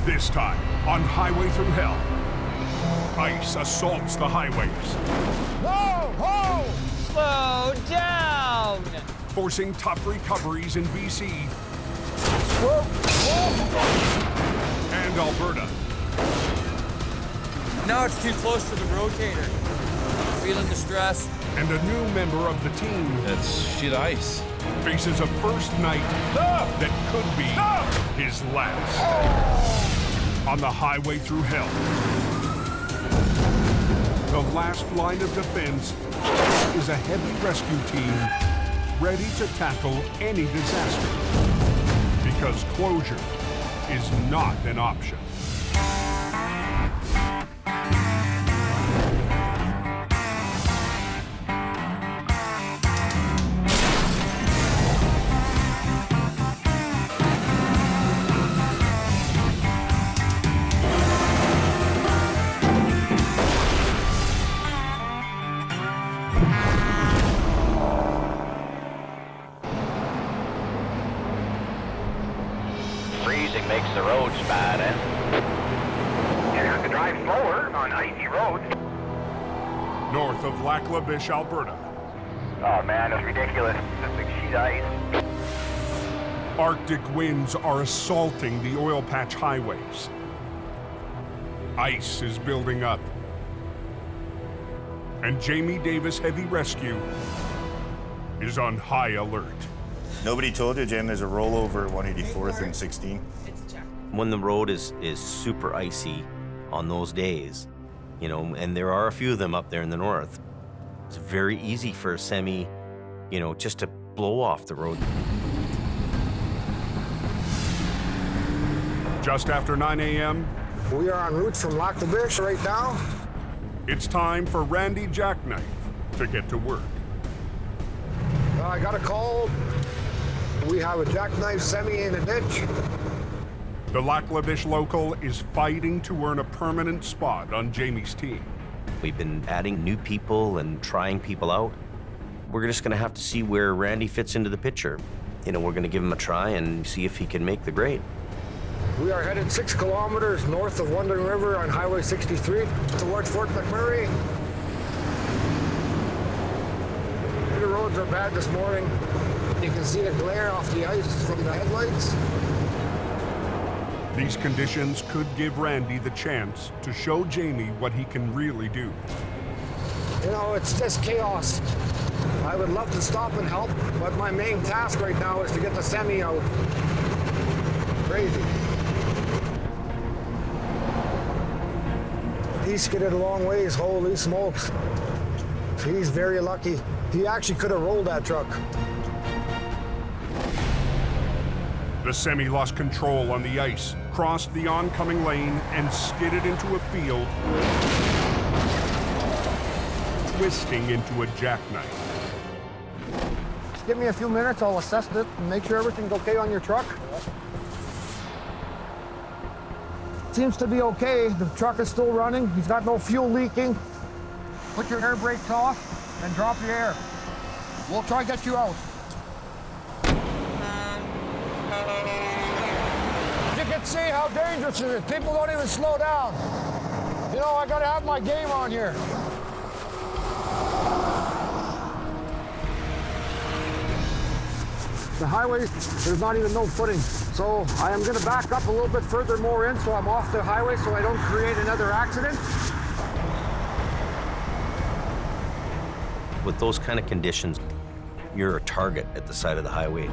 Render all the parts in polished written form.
This time, on Highway Thru Hell, ice assaults the highways. Whoa! Whoa! Slow down! Forcing tough recoveries in BC Whoa! Whoa! and Alberta. Now it's too close to the rotator. Feeling the stress. And a new member of the team That's shit ice. faces a first night that could be his last. On the Highway Thru Hell, the last line of defense is a heavy rescue team ready to tackle any disaster, because closure is not an option. Freezing makes the roads bad, eh? You have to drive slower on icy roads. North of Lac La Biche, Alberta, Oh man, it's ridiculous. This big sheet of ice. Arctic winds are assaulting the oil patch highways. Ice is building up. And Jamie Davis Heavy Rescue is on high alert. Nobody told you, Jim, there's a rollover at 184th and 16. When the road is super icy on those days, you know, and there are a few of them up there in the north, it's very easy for a semi, you know, just to blow off the road. Just after 9 a.m., We are en route from Lac La Biche right now. it's time for Randy Jackknife to get to work. I got a call. We have a jackknife semi in a ditch. The Lac La Biche local is fighting to earn a permanent spot on Jamie's team. We've been adding new people and trying people out. We're just gonna have to see where Randy fits into the picture. You know, we're gonna give him a try and see if he can make the grade. We are headed 6 kilometers north of Wandering River on Highway 63 towards Fort McMurray. The roads are bad this morning. You can see the glare off the ice from the headlights. These conditions could give Randy the chance to show Jamie what he can really do. You know, it's just chaos. I would love to stop and help, but my main task right now is to get the semi out. Crazy. He skidded a long ways, holy smokes. He's very lucky. He actually could have rolled that truck. The semi lost control on the ice, crossed the oncoming lane, and skidded into a field, twisting into a jackknife. Just give me a few minutes, I'll assess it and make sure everything's okay on your truck. Seems to be okay. The truck is still running. He's got no fuel leaking. Put your air brakes off and drop your air. We'll try to get you out. You can see how dangerous it is. People don't even slow down. You know, I gotta have my game on here. The highway, there's not even no footing. So I am gonna back up a little bit further more in so I'm off the highway so I don't create another accident. With those kind of conditions, you're a target at the side of the highway.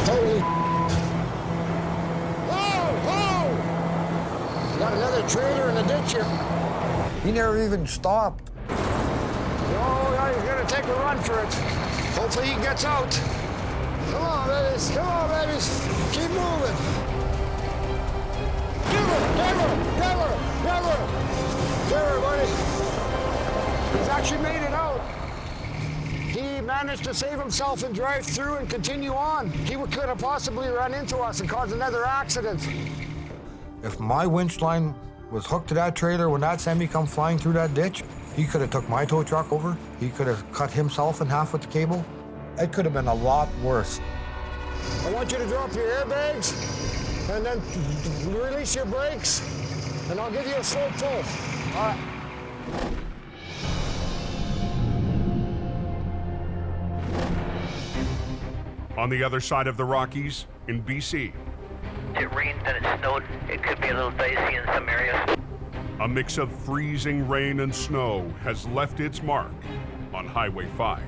Holy. Whoa, whoa! Got another trailer in the ditch here. He never even stopped. Oh, yeah, he's gonna take a run for it. Hopefully he gets out. Come on, babies. Come on, babies. Keep moving. Give her, give her, give her, give her. Give her, buddy. He's actually made it out. He managed to save himself and drive through and continue on. He could have possibly run into us and caused another accident. If my winch line was hooked to that trailer when that semi come flying through that ditch, he could have took my tow truck over. He could have cut himself in half with the cable. It could have been a lot worse. I want you to drop your airbags and then release your brakes, and I'll give you a slow pull. All right. On the other side of the Rockies, in BC, It rained and it snowed. It could be a little dicey in some areas. a mix of freezing rain and snow has left its mark on Highway 5.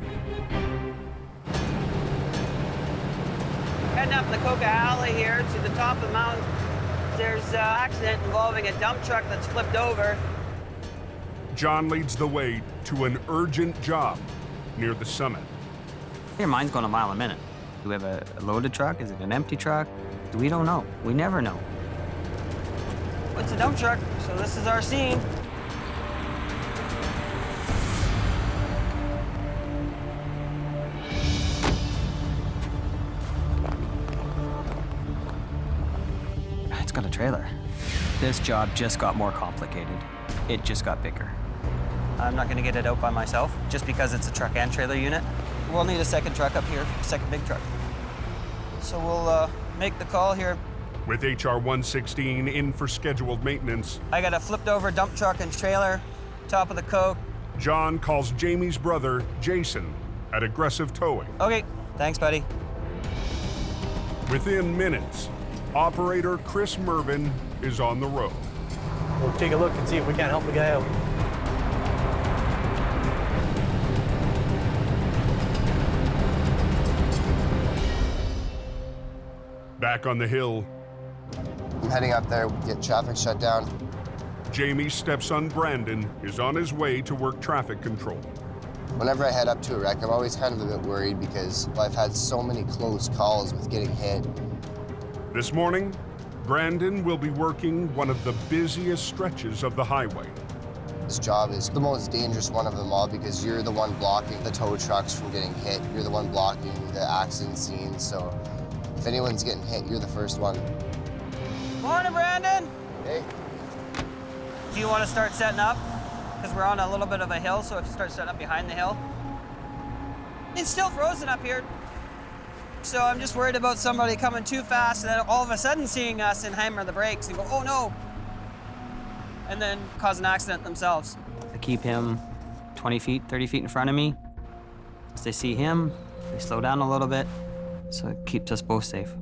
Heading up the Coquihalla here to the top of the mountain. There's an accident involving a dump truck that's flipped over. John leads the way to an urgent job near the summit. Your mind's going a mile a minute. Do we have a loaded truck? Is it an empty truck? We don't know. We never know. It's a dump truck, so this is our scene. It's got a trailer. This job just got more complicated. It just got bigger. I'm not gonna get it out by myself, just because it's a truck and trailer unit. We'll need a second truck up here, a second big truck. So we'll make the call here. With HR 116 in for scheduled maintenance, I got a flipped over dump truck and trailer, top of the Coke. John calls Jamie's brother, Jason, at Aggressive Towing. Okay, thanks, buddy. Within minutes, operator Chris Mervin is on the road. We'll take a look and see if we can't help the guy out. Back on the hill, I'm heading up there, get traffic shut down. Jamie's stepson Brandon is on his way to work traffic control. Whenever I head up to a wreck, I'm always kind of a bit worried because I've had so many close calls with getting hit. This morning, Brandon will be working one of the busiest stretches of the highway. This job is the most dangerous one of them all because you're the one blocking the tow trucks from getting hit. You're the one blocking the accident scene, so if anyone's getting hit, you're the first one. Morning, Brandon. Hey. Do you want to start setting up? Because we're on a little bit of a hill, so if you start setting up behind the hill. It's still frozen up here. So I'm just worried about somebody coming too fast and then all of a sudden seeing us and hammer the brakes and go, oh no. And then cause an accident themselves. I keep him 20 feet, 30 feet in front of me. As they see him, they slow down a little bit, so it keeps us both safe.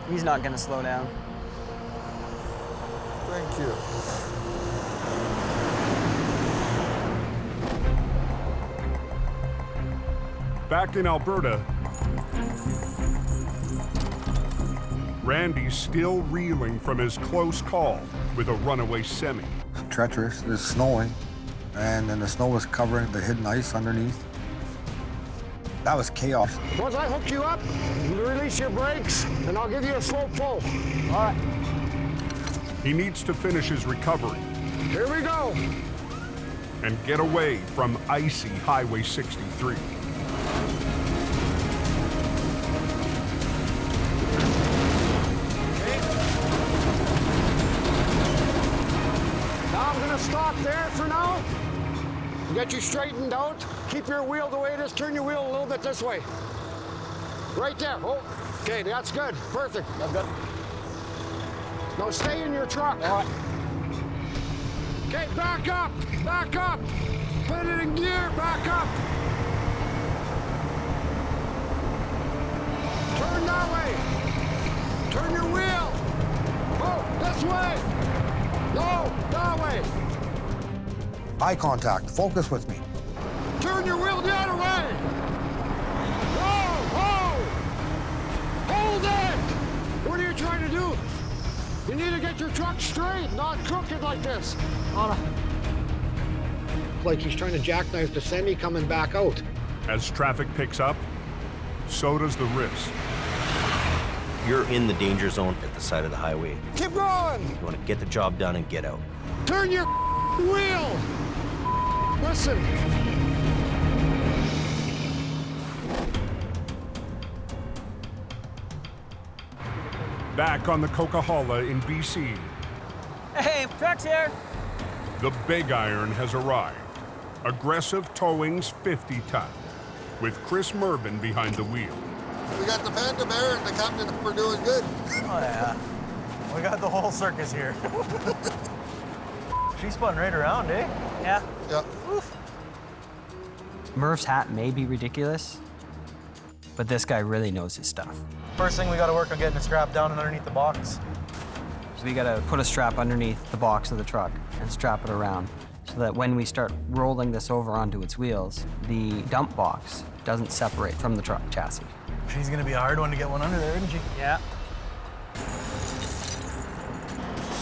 He's not gonna slow down. Thank you. Back in Alberta, Randy's still reeling from his close call with a runaway semi. It's treacherous, it's snowing, and then the snow was covering the hidden ice underneath. That was chaos. Once I hook you up, you release your brakes, and I'll give you a slow pull. All right. He needs to finish his recovery Here we go. and get away from icy Highway 63. Now I'm gonna stop there for now. Get you straightened out. Keep your wheel the way it is. Turn your wheel a little bit this way. Right there. Oh, okay, that's good. Perfect. I'm good. Now stay in your truck. All right. Okay, back up. Back up. Put it in gear. Back up. Turn that way. Turn your wheel. Oh, this way. No, that way. Eye contact, focus with me. Turn your wheel the other way. Whoa, whoa. Hold it. What are you trying to do? You need to get your truck straight, not crooked like this. Like he's trying to jackknife the semi coming back out. As traffic picks up, so does the risk. You're in the danger zone at the side of the highway. Keep going. You want to get the job done and get out. Turn your wheel. Listen. Back on the Coquihalla in BC, Hey, truck's here. the Big Iron has arrived. Aggressive Towing's 50 ton. with Chris Mervin behind the wheel. We got the Panda Bear and the Captain. We're doing good. Oh, yeah. We got the whole circus here. She spun right around, eh? Yeah. Yeah. Oof. Murph's hat may be ridiculous, but this guy really knows his stuff. First thing, we got to work on getting the strap down and underneath the box. So we gotta put a strap underneath the box of the truck and strap it around so that when we start rolling this over onto its wheels, the dump box doesn't separate from the truck chassis. She's gonna be a hard one to get one under there, isn't she? Yeah.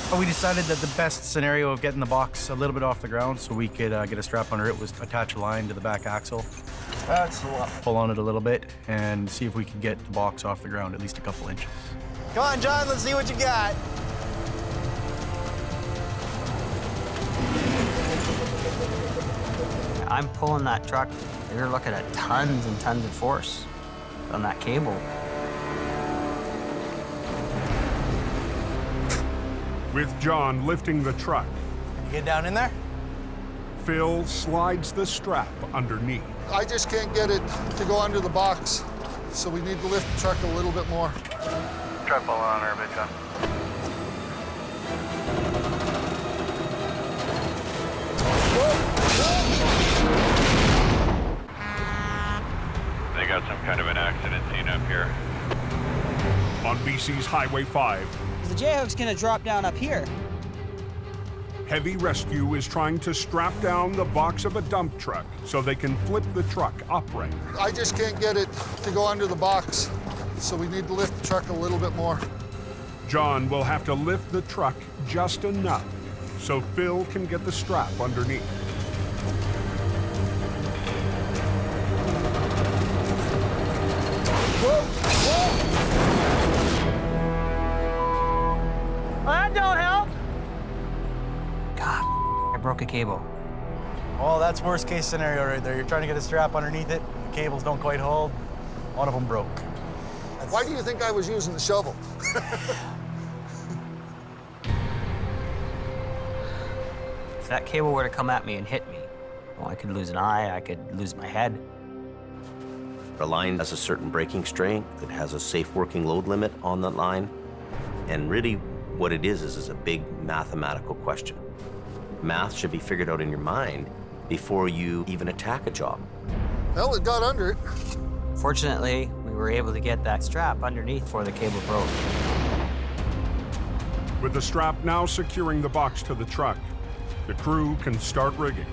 Well, we decided that the best scenario of getting the box a little bit off the ground so we could get a strap under it was attach a line to the back axle. That's a lot. Pull on it a little bit and see if we could get the box off the ground at least a couple inches. Come on, John, let's see what you got. I'm pulling that truck, you're looking at tons and tons of force on that cable. With John lifting the truck, You get down in there? Phil slides the strap underneath. I just can't get it to go under the box, so we need to lift the truck a little bit more. Try to pull on her a bit, John. They got some kind of an accident scene up here. On BC's Highway 5, The J-hook's gonna drop down up here. Heavy Rescue is trying to strap down the box of a dump truck so they can flip the truck upright. I just can't get it to go under the box, so we need to lift the truck a little bit more. John will have to lift the truck just enough so Phil can get the strap underneath. Well, that don't help. God, I broke a cable. Well, that's worst case scenario right there. You're trying to get a strap underneath it, the cables don't quite hold, one of them broke. Why do you think I was using the shovel? If that cable were to come at me and hit me, well, I could lose an eye, I could lose my head. A line has a certain braking strength, it has a safe working load limit on that line, and really what it is a big mathematical question. Math should be figured out in your mind before you even attack a job. Well, it got under it. Fortunately, we were able to get that strap underneath before the cable broke. With the strap now securing the box to the truck, the crew can start rigging.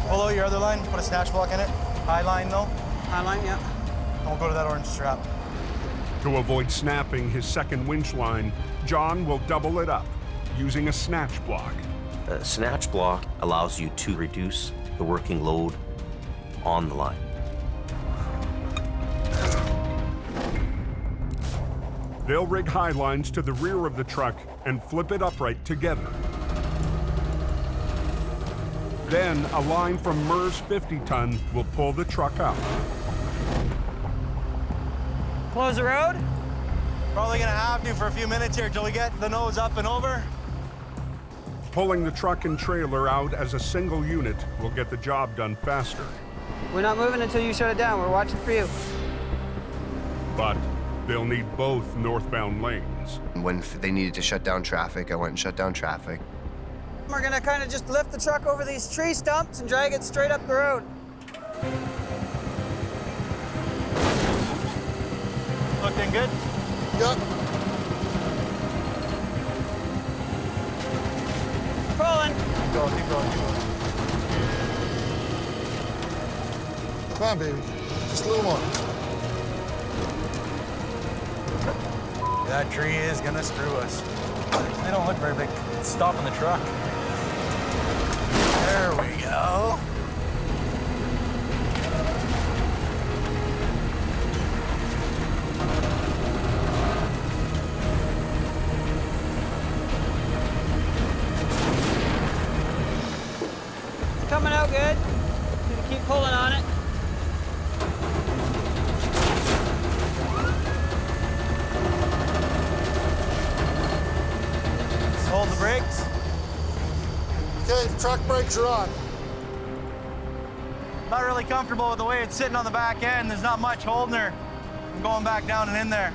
Pull out your other line, put a snatch block in it. High line though. High line, yeah. Don't go to that orange strap. To avoid snapping his second winch line, John will double it up using a snatch block. A snatch block allows you to reduce the working load on the line. They'll rig high lines to the rear of the truck and flip it upright together. Then a line from Merv's 50-ton will pull the truck out. Close the road. Probably gonna have to for a few minutes here till we get the nose up and over. Pulling the truck and trailer out as a single unit will get the job done faster. We're not moving until you shut it down. We're watching for you. But they'll need both northbound lanes. When they needed to shut down traffic, I went and shut down traffic. We're gonna kind of just lift the truck over these tree stumps and drag it straight up the road. Looking good? Yep. Pulling. Keep going, keep going, keep going. Come on, baby. Just a little more. That tree is gonna screw us. They don't look very big. It's stopping the truck. There we go. Coming out good. Gonna keep pulling on it. Just hold the brakes. Okay, the truck brakes are on. Bye, Not really comfortable with the way it's sitting on the back end. There's not much holding her from going back down and in there.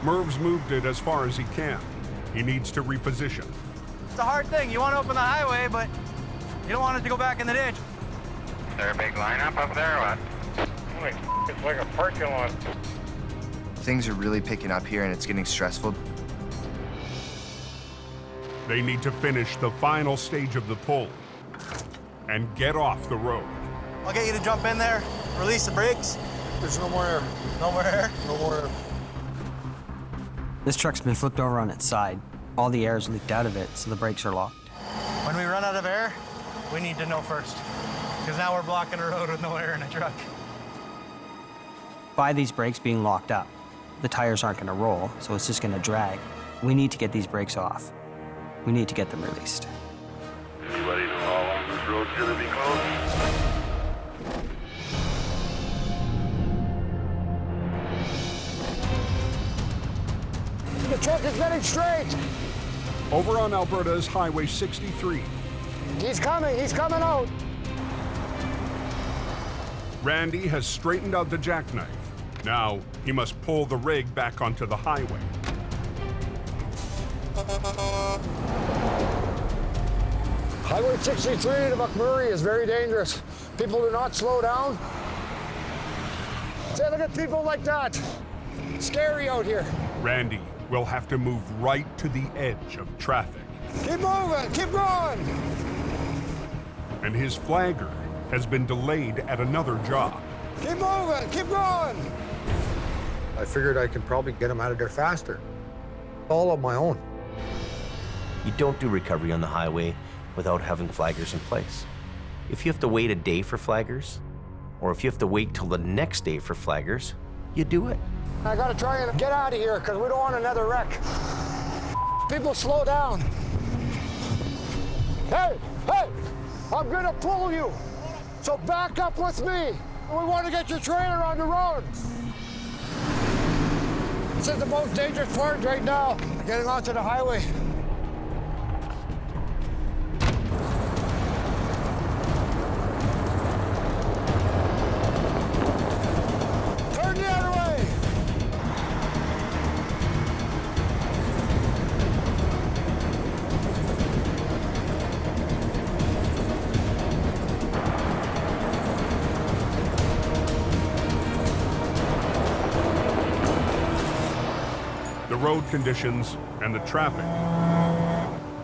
Merv's moved it as far as he can. He needs to reposition. It's a hard thing. You want to open the highway, but you don't want it to go back in the ditch. Is there a big lineup up there or what? It's like a parking lot. Things are really picking up here and it's getting stressful. They need to finish the final stage of the pull and get off the road. I'll get you to jump in there, release the brakes. There's no more air. No more air? No more air. This truck's been flipped over on its side. All the air's leaked out of it, so the brakes are locked. When we run out of air, we need to know first, because now we're blocking the road with no air in the truck. By these brakes being locked up, the tires aren't gonna roll, so it's just gonna drag. We need to get these brakes off. We need to get them released. Anybody know how long this road's gonna be closed? The truck is getting straight. Over on Alberta's Highway 63. He's coming out. Randy has straightened out the jackknife. Now he must pull the rig back onto the highway. Highway 63 to McMurray is very dangerous. People do not slow down. Say, look at people like that. Scary out here. Randy will have to move right to the edge of traffic. Keep moving, keep going. And his flagger has been delayed at another job. Keep moving, keep going. I figured I could probably get them out of there faster. All on my own. You don't do recovery on the highway without having flaggers in place. If you have to wait a day for flaggers, or if you have to wait till the next day for flaggers, you do it. I gotta try and get out of here because we don't want another wreck. People slow down. Hey, I'm gonna pull you. So back up with me. We want to get your trailer on the road. This is the most dangerous part right now, getting onto the highway. Turn the other way. The road conditions and the traffic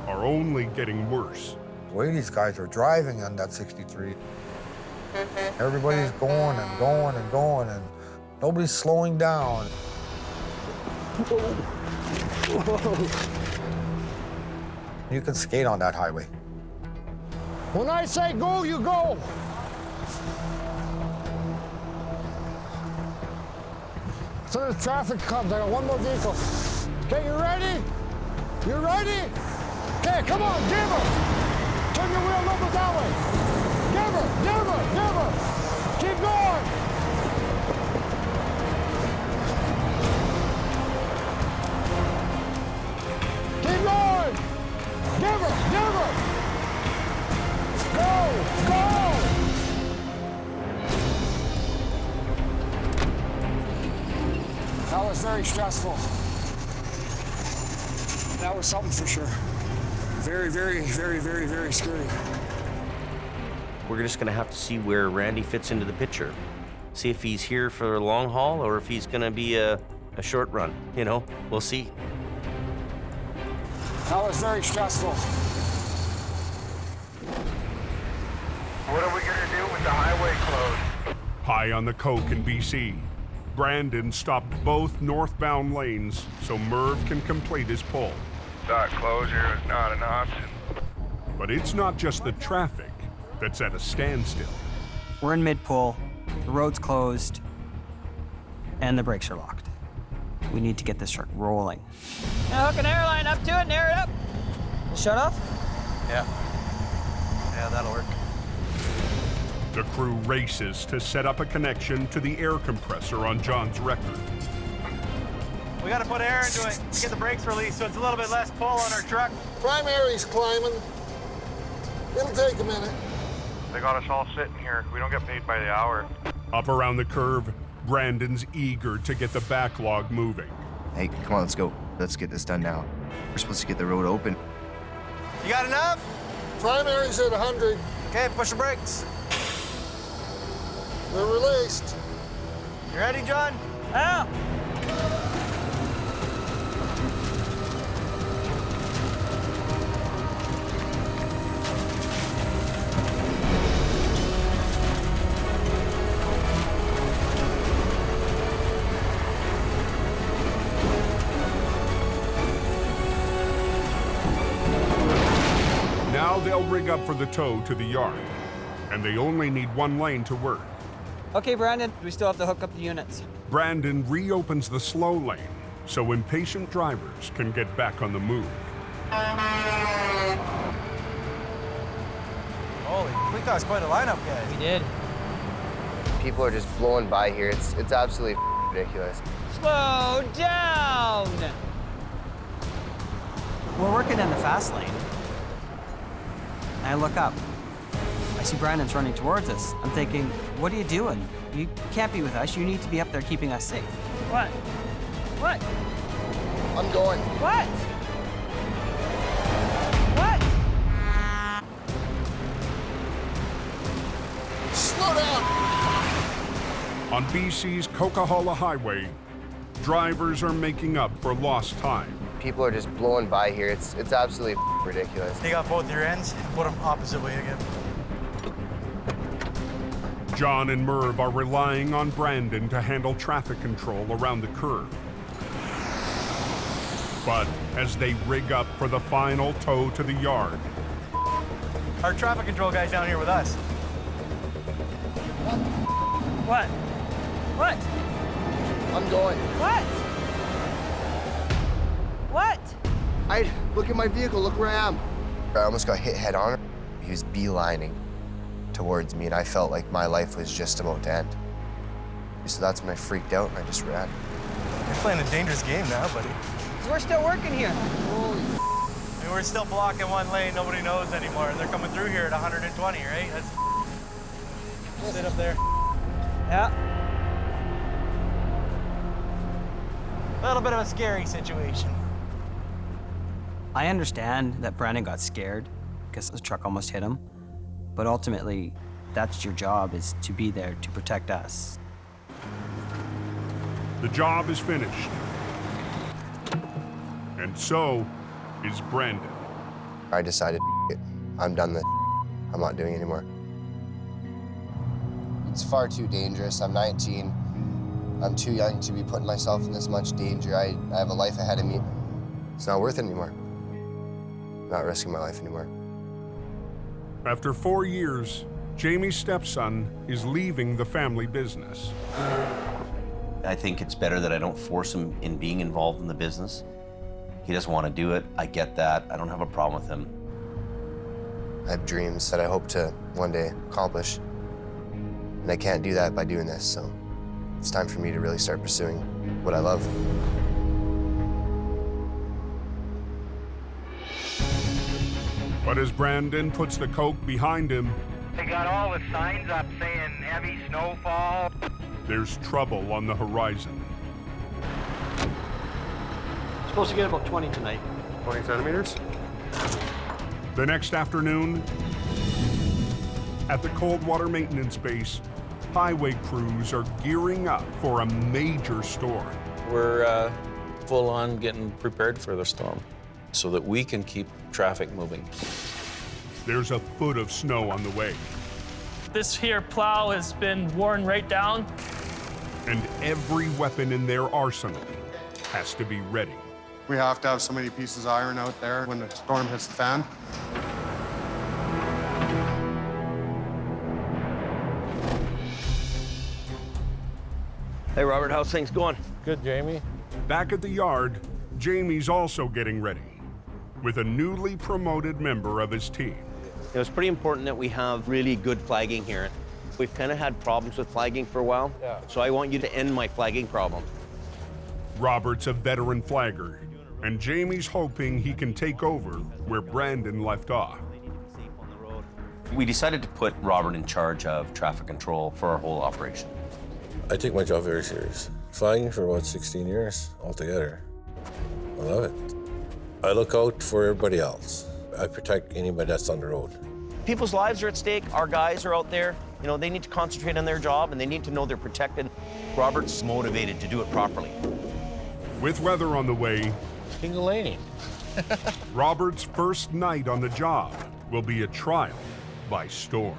are only getting worse. The way these guys are driving on that 63, everybody's going and going and going, and nobody's slowing down. You can skate on that highway. When I say go, you go. As soon as traffic comes, I got one more vehicle. Okay, you ready? You ready? Okay, come on, give her. Turn your wheel over that way. Give her. Keep going. Keep going. Give her. Go. That was very stressful. That was something for sure. Very, very, very, very, very scary. We're just gonna have to see where Randy fits into the picture. See if he's here for a long haul or if he's gonna be a short run, you know? We'll see. That was very stressful. What are we gonna do with the highway closed? High on the Coke in BC, Brandon stopped both northbound lanes so Merv can complete his pull. That closure is not an option. But it's not just the traffic that's at a standstill. We're in mid-pull, the road's closed, and the brakes are locked. We need to get this truck rolling. Now hook an airline up to it and air it up. Shut off? Yeah, that'll work. The crew races to set up a connection to the air compressor on John's record. We gotta put air into it to get the brakes released so it's a little bit less pull on our truck. Primary's climbing. It'll take a minute. They got us all sitting here. We don't get paid by the hour. Up around the curve, Brandon's eager to get the backlog moving. Hey, come on, let's go. Let's get this done now. We're supposed to get the road open. You got enough? Primary's at 100. Okay, push the brakes. They're released. You ready, John? Yeah. Now they'll rig up for the tow to the yard, and they only need one lane to work. Okay, Brandon, we still have to hook up the units. Brandon reopens the slow lane so impatient drivers can get back on the move. Holy, we caused quite a lineup, guys. We did. People are just blowing by here. It's absolutely ridiculous. Slow down! We're working in the fast lane. I look up. I see Brandon's running towards us. I'm thinking, what are you doing? You can't be with us. You need to be up there keeping us safe. What? What? I'm going. What? What? Slow down. On BC's Coquihalla Highway, drivers are making up for lost time. People are just blowing by here. It's absolutely ridiculous. Take out both your ends and put them opposite way again. John and Merv are relying on Brandon to handle traffic control around the curve. But as they rig up for the final tow to the yard, Our traffic control guy's down here with us. What? What? I'm going. What? What? Look at my vehicle. Look where I am. I almost got hit head on. He was beelining towards me, and I felt like my life was just about to end. So that's when I freaked out and I just ran. You're playing a dangerous game now, buddy. So we're still working here. Holy I mean, we're still blocking one lane. Nobody knows anymore. And they're coming through here at 120, right? That's... Sit up there. Yeah. A little bit of a scary situation. I understand that Brandon got scared because the truck almost hit him. But ultimately, that's your job, is to be there to protect us. the job is finished. And so is Brandon. I decided, I'm done with it. I'm not doing it anymore. It's far too dangerous. I'm 19. I'm too young to be putting myself in this much danger. I have a life ahead of me. It's not worth it anymore. I'm not risking my life anymore. After 4 years, Jamie's stepson is leaving the family business. I think it's better that I don't force him in being involved in the business. He doesn't want to do it. I get that. I don't have a problem with him. I have dreams that I hope to one day accomplish. And I can't do that by doing this, so it's time for me to really start pursuing what I love. But as Brandon puts the Coke behind him, They got all the signs up saying heavy snowfall. there's trouble on the horizon. Supposed to get about 20 tonight. 20 centimeters? The next afternoon, at the Coldwater Maintenance Base, highway crews are gearing up for a major storm. We're full on getting prepared for the storm so that we can keep traffic moving. There's a foot of snow on the way, This here plow has been worn right down. and every weapon in their arsenal has to be ready. We have to have so many pieces of iron out there when the storm hits the fan. Hey, Robert, how's things going? Good, Jamie. Back at the yard, Jamie's also getting ready with a newly promoted member of his team. It was pretty important that we have really good flagging here. We've kind of had problems with flagging for a while, so I want you to end my flagging problem. Robert's a veteran flagger, and Jamie's hoping he can take over where Brandon left off. We decided to put Robert in charge of traffic control for our whole operation. I take my job very serious. Flying for about 16 years altogether. I love it. I look out for everybody else. I protect anybody that's on the road. People's lives are at stake. Our guys are out there. You know, they need to concentrate on their job and they need to know they're protected. Robert's motivated to do it properly. With weather on the way, King-a-laney. Robert's first night on the job will be a trial by storm.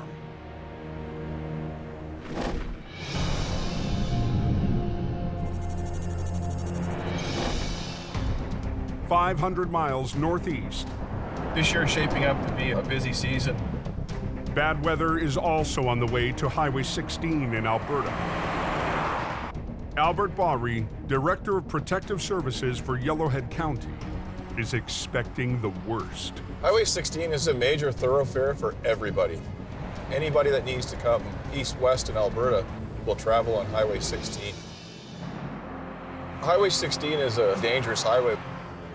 "500 miles northeast." This year is shaping up to be a busy season. Bad weather is also on the way to Highway 16 in Alberta. Albert Baury, Director of Protective Services for Yellowhead County, is expecting the worst. Highway 16 is a major thoroughfare for everybody. Anybody that needs to come east-west in Alberta will travel on Highway 16. Highway 16 is a dangerous highway.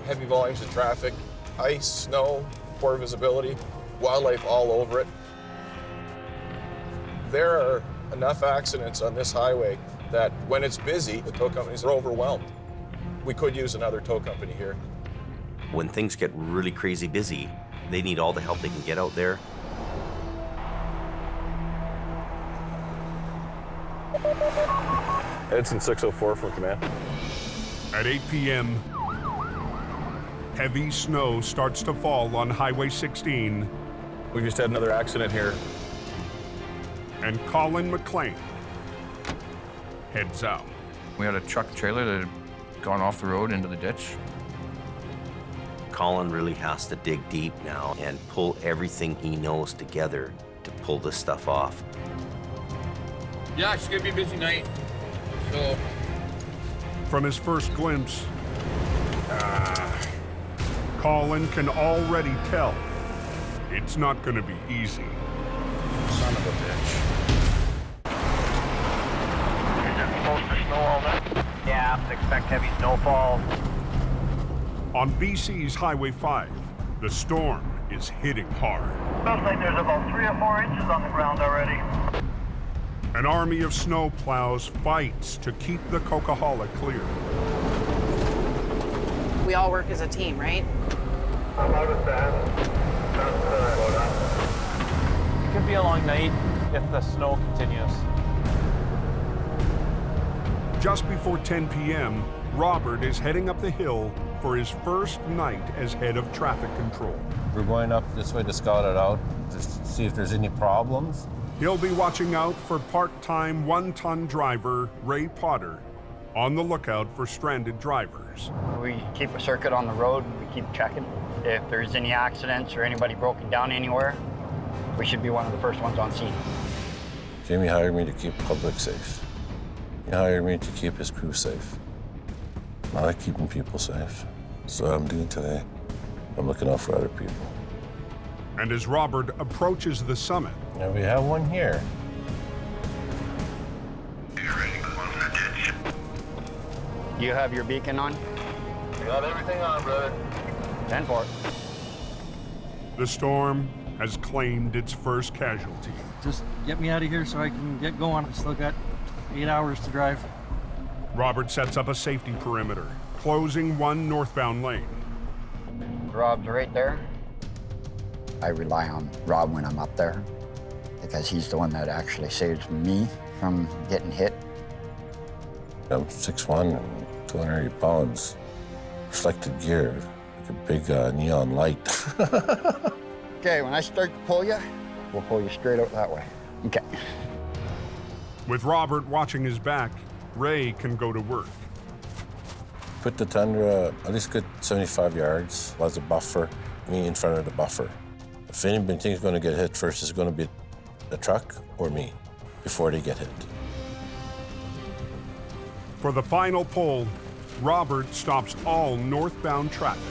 Heavy volumes of traffic, ice, snow, poor visibility, wildlife all over it. There are enough accidents on this highway that when it's busy, the tow companies are overwhelmed. We could use another tow company here. When things get really crazy busy, they need all the help they can get out there. Edson 604 from command. At 8 p.m., heavy snow starts to fall on Highway 16. We just had another accident here. And Colin McLean heads out. We had a truck trailer that had gone off the road into the ditch. Colin really has to dig deep now and pull everything he knows together to pull this stuff off. Yeah, it's gonna be a busy night. So From his first glimpse, Colin can already tell it's not going to be easy. Son of a bitch. Is it supposed to snow all night? Yeah, expect heavy snowfall. On BC's Highway 5, the storm is hitting hard. Looks like there's about 3 or 4 inches on the ground already. An army of snowplows fights to keep the Coquihalla clear. We all work as a team, right? I'm out of that. It could be a long night if the snow continues. Just before 10 p.m., Robert is heading up the hill for his first night as head of traffic control. We're going up this way to scout it out, just to see if there's any problems. He'll be watching out for part-time one-ton driver Ray Potter, on the lookout for stranded drivers. We keep a circuit on the road. We keep checking. If there's any accidents or anybody broken down anywhere, we should be one of the first ones on scene. Jamie hired me to keep the public safe. He hired me to keep his crew safe. I like keeping people safe. That's what I'm doing today. I'm looking out for other people. And as Robert approaches the summit, and we have one here. You have your beacon on? We got everything on, brother. 10-4. the storm has claimed its first casualty. Just get me out of here so I can get going. I still got 8 hours to drive. Robert sets up a safety perimeter, closing one northbound lane. Rob's right there. I rely on Rob when I'm up there because he's the one that actually saves me from getting hit. I'm 6'1" and 280 pounds. Reflected gear, like a big neon light. Okay, when I start to pull you, we'll pull you straight out that way. Okay. With Robert watching his back, Ray can go to work. Put the Tundra at least good 75 yards as a buffer, me in front of the buffer. If anybody thinks going to get hit first, it's going to be the truck or me before they get hit. For the final pull, Robert stops all northbound traffic.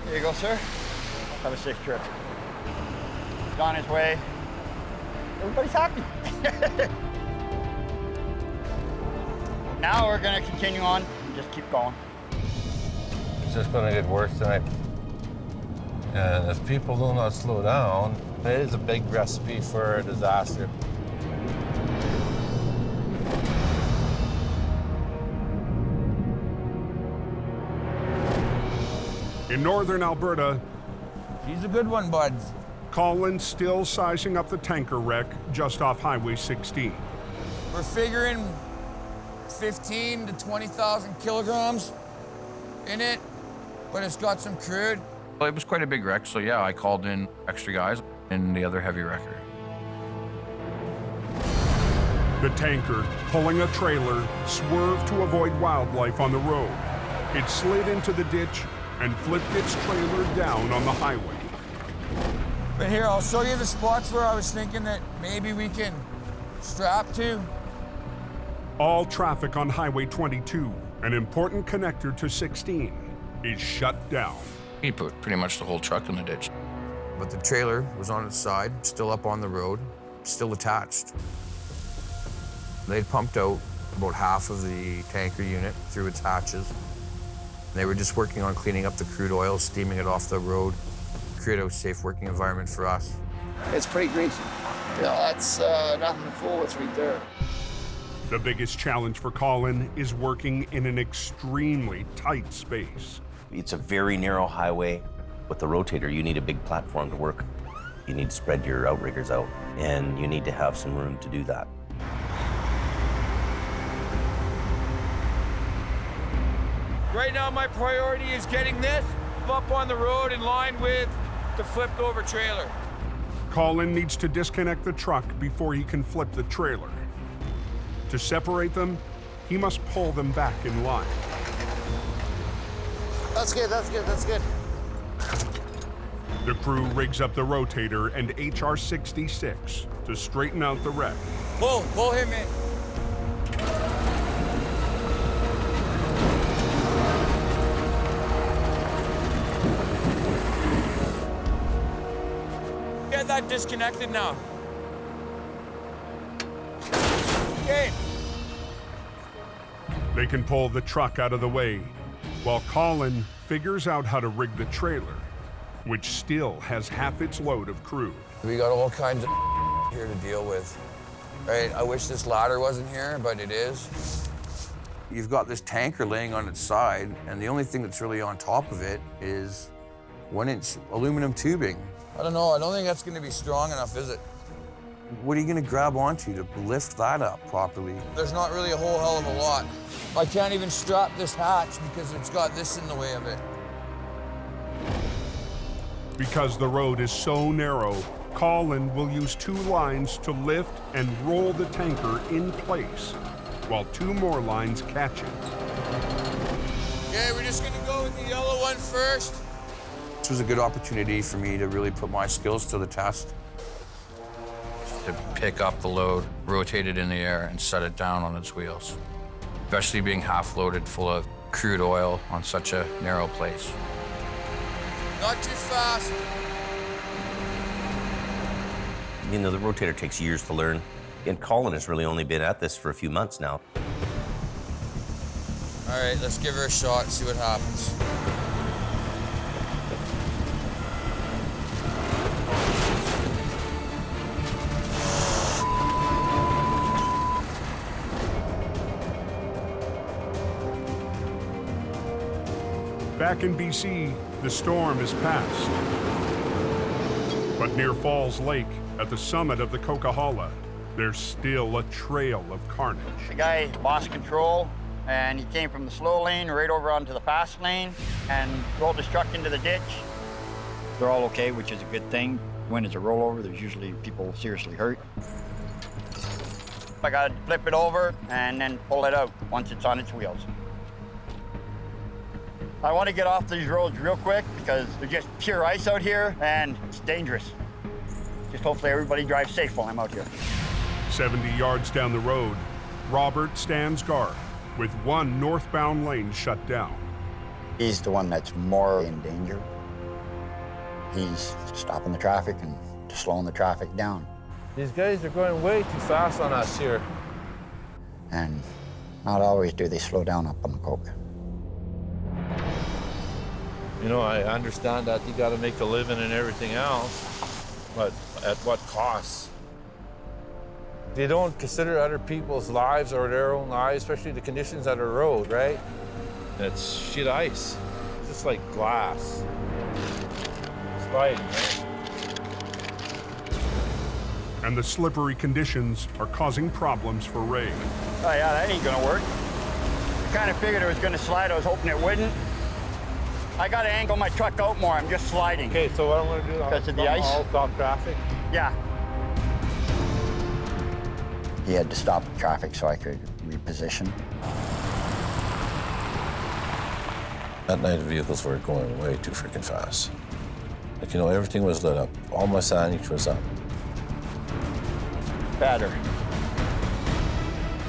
Here you go, sir. Have a safe trip. He's on his way. Everybody's happy. Now we're gonna continue on and just keep going. It's just going to get worse tonight. And if people do not slow down, it is a big recipe for a disaster. In northern Alberta, he's a good one, buds. Colin still sizing up the tanker wreck just off Highway 16. We're figuring 15 to 20,000 kilograms in it, but it's got some crude. Well, it was quite a big wreck, so yeah, I called in extra guys and the other heavy wrecker. The tanker, pulling a trailer, swerved to avoid wildlife on the road. It slid into the ditch and flipped its trailer down on the highway. But here, I'll show you the spots where I was thinking that maybe we can strap to. All traffic on Highway 22, an important connector to 16, is shut down. He put pretty much the whole truck in the ditch. But the trailer was on its side, still up on the road, still attached. They'd pumped out about half of the tanker unit through its hatches. They were just working on cleaning up the crude oil, steaming it off the road, create a safe working environment for us. It's pretty greasy. Yeah, that's nothing to fool with right there. The biggest challenge for Colin is working in an extremely tight space. It's a very narrow highway. With the rotator, you need a big platform to work. You need to spread your outriggers out, and you need to have some room to do that. Right now, my priority is getting this up on the road in line with the flipped over trailer. Colin needs to disconnect the truck before he can flip the trailer. To separate them, he must pull them back in line. That's good, that's good, that's good. The crew rigs up the rotator and HR-66 to straighten out the wreck. Pull him in. Get that disconnected now. Okay. They can pull the truck out of the way, while Colin figures out how to rig the trailer, which still has half its load of crude. We got all kinds of here to deal with, right? I wish this ladder wasn't here, but it is. You've got this tanker laying on its side, and the only thing that's really on top of it is 1-inch aluminum tubing. I don't know, I don't think that's gonna be strong enough, is it? What are you gonna grab onto to lift that up properly? There's not really a whole hell of a lot. I can't even strap this hatch because it's got this in the way of it. Because the road is so narrow, Colin will use 2 lines to lift and roll the tanker in place, while 2 more lines catch it. Okay, we're just gonna go with the yellow one first. This was a good opportunity for me to really put my skills to the test. To pick up the load, rotate it in the air, and set it down on its wheels. Especially being half loaded full of crude oil on such a narrow place. Not too fast. You know, the rotator takes years to learn, and Colin has really only been at this for a few months now. All right, let's give her a shot and see what happens. Back in BC, the storm is past. But near Falls Lake, at the summit of the Coquihalla, there's still a trail of carnage. The guy lost control, and he came from the slow lane right over onto the fast lane and rolled his truck into the ditch. They're all okay, which is a good thing. When it's a rollover, there's usually people seriously hurt. I gotta flip it over and then pull it out once it's on its wheels. I want to get off these roads real quick because there's just pure ice out here and it's dangerous. Just hopefully everybody drives safe while I'm out here. 70 yards down the road, Robert stands guard with 1 northbound lane shut down. He's the one that's more in danger. He's stopping the traffic and slowing the traffic down. These guys are going way too fast on us here. And not always do they slow down up on the Coke. You know, I understand that you got to make a living and everything else, but at what cost? They don't consider other people's lives or their own lives, especially the conditions of the road, right? It's shit ice. It's just like glass. Sliding, right? And the slippery conditions are causing problems for Ray. Oh yeah, that ain't gonna work. I kind of figured it was gonna slide. I was hoping it wouldn't. I gotta angle my truck out more. I'm just sliding. Okay, so what I'm gonna do, because of the ice. I'll stop traffic. Yeah. He had to stop the traffic so I could reposition. That night, the vehicles were going way too freaking fast. Like, you know, everything was lit up. All my signage was up. Better.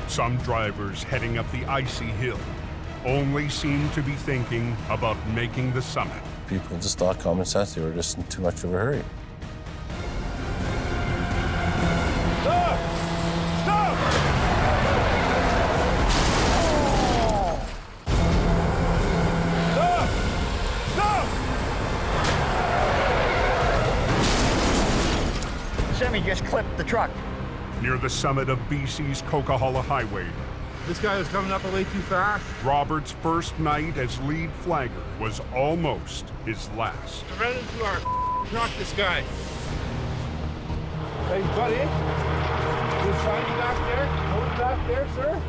Some drivers heading up the icy hill only seem to be thinking about making the summit. People just thought common sense. They were just in too much of a hurry. Stop! Stop! Stop! Stop! Semi just clipped the truck. Near the summit of BC's Coquihalla Highway, This guy was coming up way too fast. Robert's first night as lead flagger was almost his last. I ran into our truck, this guy. Hey, buddy. You signing back there? Hold back there, sir.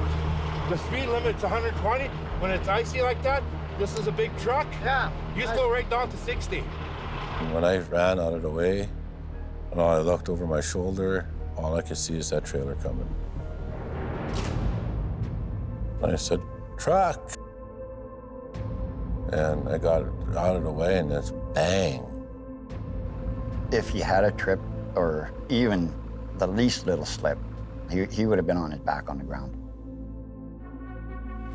The speed limit's 120. When it's icy like that, this is a big truck. Yeah. You just go right down to 60. When I ran out of the way, and I looked over my shoulder, all I could see is that trailer coming. And I said, truck. And I got out of the way and it's bang. If he had a trip or even the least little slip, he would have been on his back on the ground.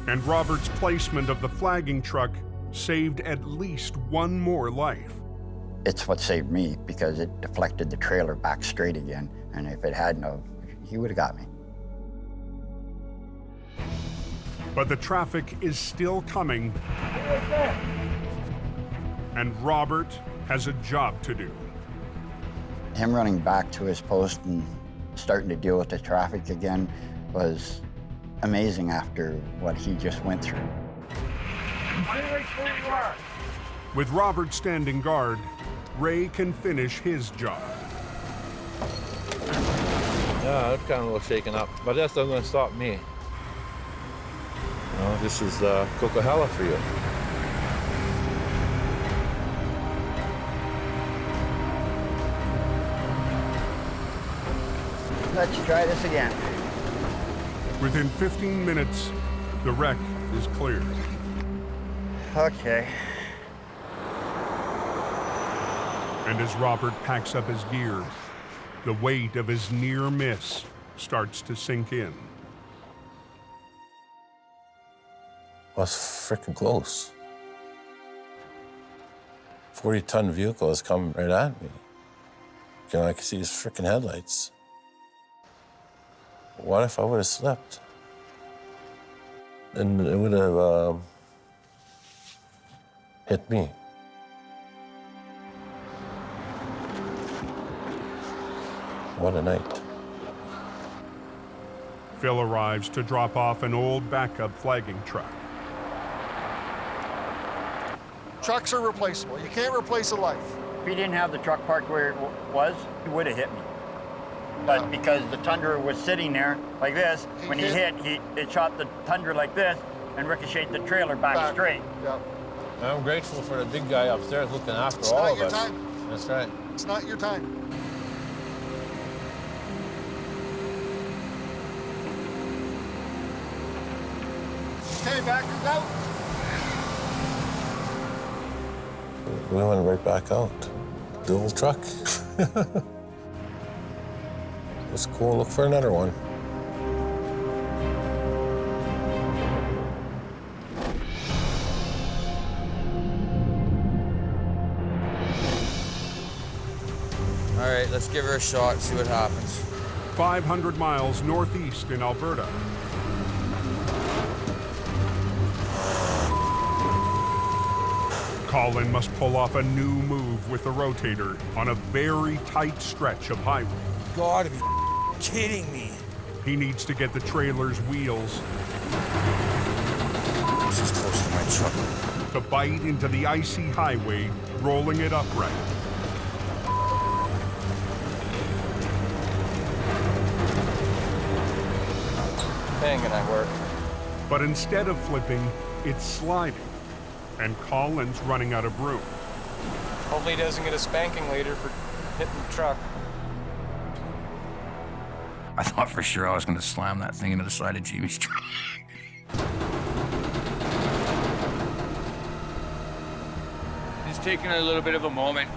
And Robert's placement of the flagging truck saved at least one more life. It's what saved me because it deflected the trailer back straight again. And if it hadn't have, he would have got me. But the traffic is still coming. And Robert has a job to do. Him running back to his post and starting to deal with the traffic again was amazing after what he just went through. With Robert standing guard, Ray can finish his job. Yeah, it's kind of a little shaken up, but that's not going to stop me. You know, this is Coquihalla for you. Let's try this again. Within 15 minutes, the wreck is cleared. Okay. And as Robert packs up his gear, the weight of his near miss starts to sink in. Was freaking close. 40-ton vehicle has come right at me. You know, I can see his freaking headlights. What if I would have slipped? And it would have hit me. What a night. Phil arrives to drop off an old backup flagging truck. Trucks are replaceable. You can't replace a life. If he didn't have the truck parked where it was, he would have hit me. But because the Tundra was sitting there like this, when he hit, it shot the Tundra like this and ricocheted the trailer back straight. Yeah. I'm grateful for the big guy upstairs looking after It's all not of your us. time. That's right. It's not your time. Okay, backers out. We went right back out. The old truck. It's cool. Look for another one. All right, let's give her a shot, see what happens. 500 miles northeast in Alberta. Colin must pull off a new move with the rotator on a very tight stretch of highway. Gotta be kidding me. He needs to get the trailer's wheels This is close to my truck. to bite into the icy highway, rolling it upright. Hanging I work. But instead of flipping, it's sliding, and Colin's running out of room. Hopefully he doesn't get a spanking later for hitting the truck. I thought for sure I was going to slam that thing into the side of Jamie's truck. Just taking a little bit of a moment.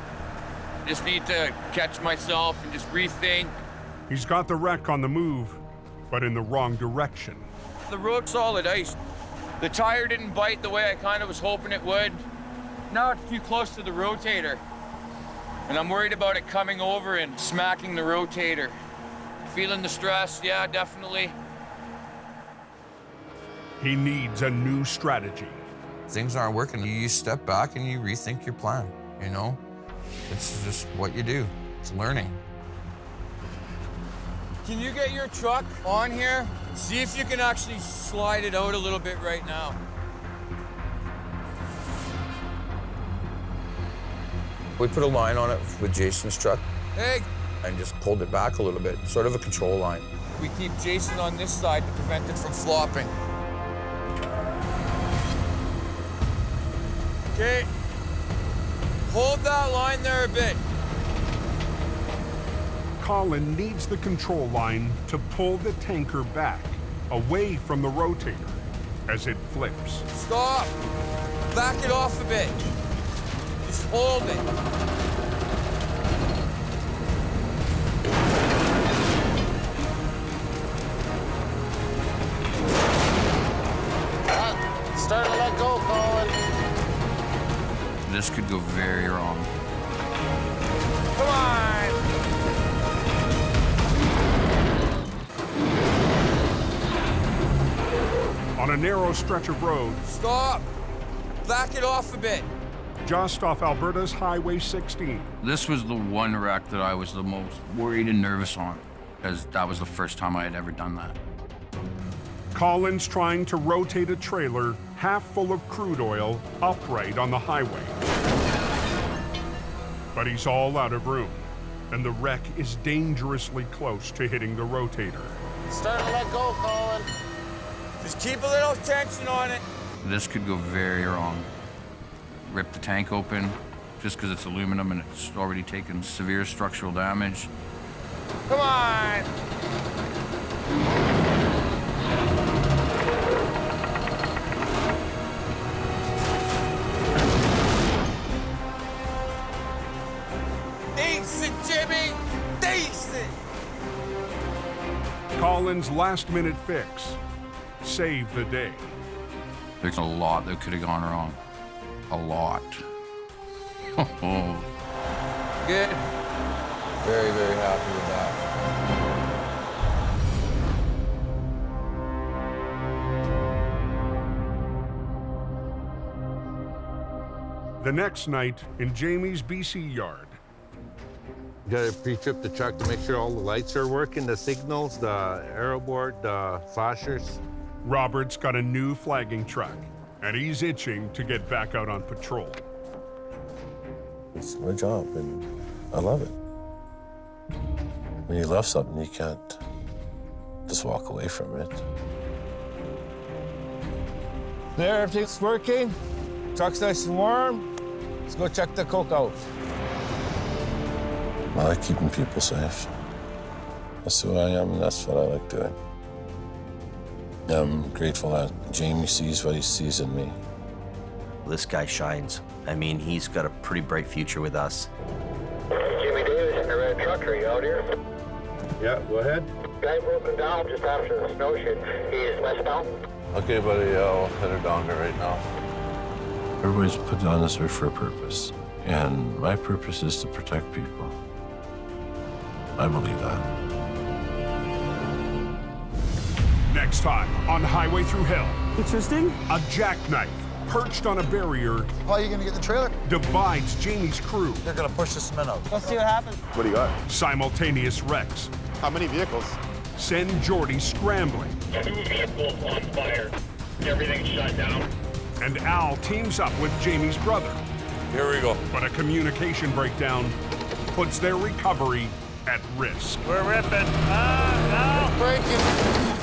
Just need to catch myself and just rethink. He's got the wreck on the move, but in the wrong direction. The road's solid ice. The tire didn't bite the way I kind of was hoping it would. Now it's too close to the rotator. And I'm worried about it coming over and smacking the rotator. Feeling the stress, yeah, definitely. He needs a new strategy. Things aren't working. You step back and you rethink your plan, you know? It's just what you do. It's learning. Can you get your truck on here? See if you can actually slide it out a little bit right now. We put a line on it with Jason's truck Hey, and just pulled it back a little bit, sort of a control line. we keep Jason on this side to prevent it from flopping. Okay. Hold that line there a bit. Colin needs the control line to pull the tanker back, away from the rotator, as it flips. Stop. Back it off a bit. Just hold it. Start to let go, Colin. This could go very wrong. Come on. On a narrow stretch of road, Stop. Back it off a bit. just off Alberta's Highway 16, This was the one wreck that I was the most worried and nervous on, because that was the first time I had ever done that. Colin's trying to rotate a trailer half full of crude oil upright on the highway. But he's all out of room, and the wreck is dangerously close to hitting the rotator. Start to let go, Colin. Just keep a little tension on it. This could go very wrong. Rip the tank open, just because it's aluminum and it's already taken severe structural damage. Come on. Decent, Jimmy. Decent. Colin's last-minute fix saved the day. There's a lot that could have gone wrong. A lot. Good. Very, very happy with that. The next night in Jamie's BC yard, Got to pre-trip the truck to make sure all the lights are working, the signals, the aero board, the flashers. Robert's got a new flagging truck, and he's itching to get back out on patrol. It's my job, and I love it. When you love something, you can't just walk away from it. There, everything's working. Truck's nice and warm. Let's go check the coke out. I like keeping people safe. That's who I am, and that's what I like doing. I'm grateful that Jamie sees what he sees in me. This guy shines. I mean, he's got a pretty bright future with us. Jimmy Davis in the red truck, are you out here? Yeah, go ahead. Guy broken down just after the snow shoot. He's westbound. Okay, buddy, I'll head her down there right now. Everybody's put on this earth for a purpose, and my purpose is to protect people. I believe that. Next time on Highway Thru Hell. Interesting. A jackknife perched on a barrier, How are you gonna get the trailer? divides Jamie's crew. They're gonna push the cement out. Let's see what happens. What do you got? Simultaneous wrecks How many vehicles? send Jordy scrambling. 2 vehicles on fire. Everything's shut down. And Al teams up with Jamie's brother. Here we go. But a communication breakdown puts their recovery at risk. We're ripping. Al! Breaking.